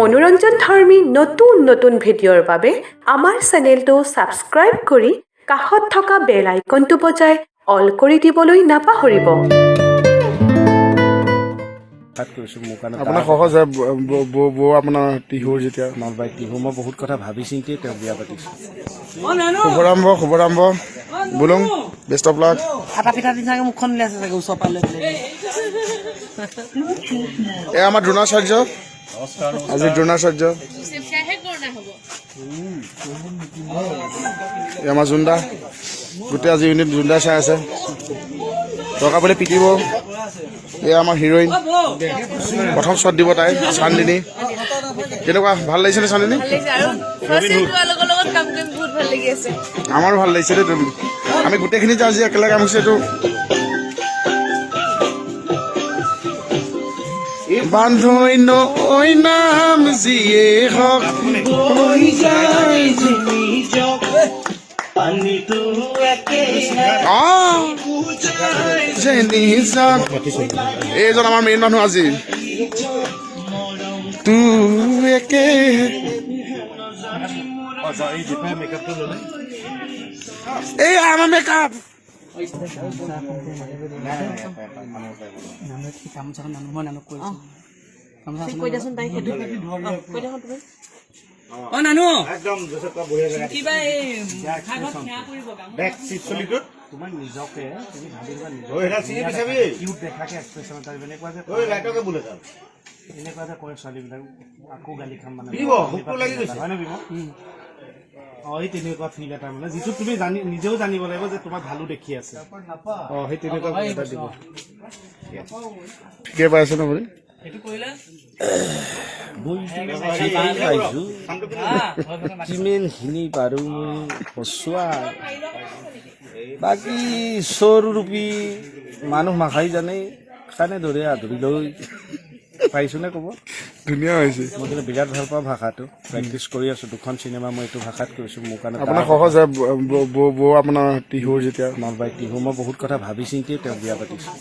মনোৰঞ্জন ধৰ্মী নতুন নতুন ভিডিঅ'ৰ বাবে আমাৰ চেনেলটো ছাবস্ক্ৰাইব কৰি কাষত থকা বেল আইকনটো বজাই অল কৰি দিবলৈ নাপাহৰিব। আপোনাৰ সহজ হয় বৌ আপোনাৰ টিহুৰ যেতিয়া নলবাৰী টিহু মই বহুত কথা ভাবি চিন্তি তেওঁ বিয়া পাতিছোঁ। শুভৰাম্ভ বোলং বেষ্ট অফ লাক। আটা পিঠা দি চাগে মুখখন উলিয়াইছে চাগে ওচৰ পৰা লৈ এ আমাৰ দ্ৰোণাচাৰ্য আজি দ্ৰোণাচাৰ্য এই আমাৰ জোনদা গোটেই আজি ইউনিট জোনদা চাই আছে টকা বুলি পিটিব। এয়া আমাৰ হিৰইন প্ৰথম শ্বট দিব তাই চান্দিনী। কেনেকুৱা ভাল লাগিছে নে চান্দিনী? আমাৰো ভাল লাগিছে দেই। আমি গোটেইখিনি যে আজি একেলগে কাম হৈছে এইটো বান্ধৈ নৈ নাম যিয়ে হওক এইজন আমাৰ মেইন মানুহ আজি একে এই আমাৰ মেকআপ তোমাৰ নিজকে তুমি ভাবিবা এনেকুৱা যে কৰে ছোৱালীবিলাক আকৌ গালি খাম মানে এই তেনেকুৱা ফিল এটা মানে যিটো তুমি নিজেও জানিব লাগিব যে তোমাক ভালো দেখি আছে। সেই তেনেকুৱা এটা দিব ঠিকে পাই আছে ন বুলি কিমানখিনি পাৰো মই সচোৱা বাকী চৰু ৰূপী মানুহ মাখাই জানে কাৰণে ধৰে আদৰি লৈ পাইছো নে ক'ব ধুনীয়া হৈছে। মই কিন্তু বিৰাট ভাল পাওঁ ভাষাটো প্ৰেক্টিচ কৰি আছো। দুখন চিনেমা মই এইটো ভাষাত কৰিছো। মোৰ কাৰণে আপোনাৰ সহজ হয় বৌ আপোনাৰ টিহুৰ যেতিয়া নলবাৰী টিহু মই বহুত কথা ভাবি চিন্তি তেওঁ বিয়া পাতিছোঁ।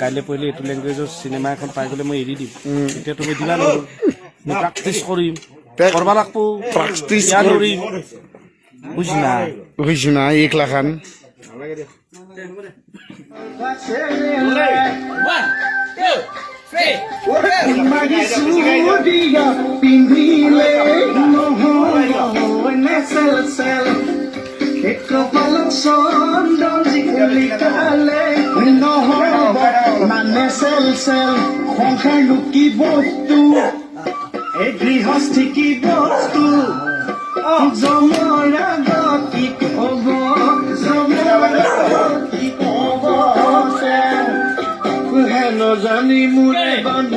কাইলৈ পঢ়িলে এইটো লেংগুৱেজৰ চিনেমা এখন পাই গ'লে মই এৰি দিম। এতিয়া তুমি দিবা লাগিব মই প্ৰেক্টিচ কৰিম কৰিব লাগিব প্ৰেক্টিচ কৰিম বুজি নাই 1 লাখ পিন্ধিলে মানে সংসাৰনো কি বস্তু এই গৃহস্থী কি বস্তু জমৰা কি কব কি কব হেন জানি মোৰে বান্ধ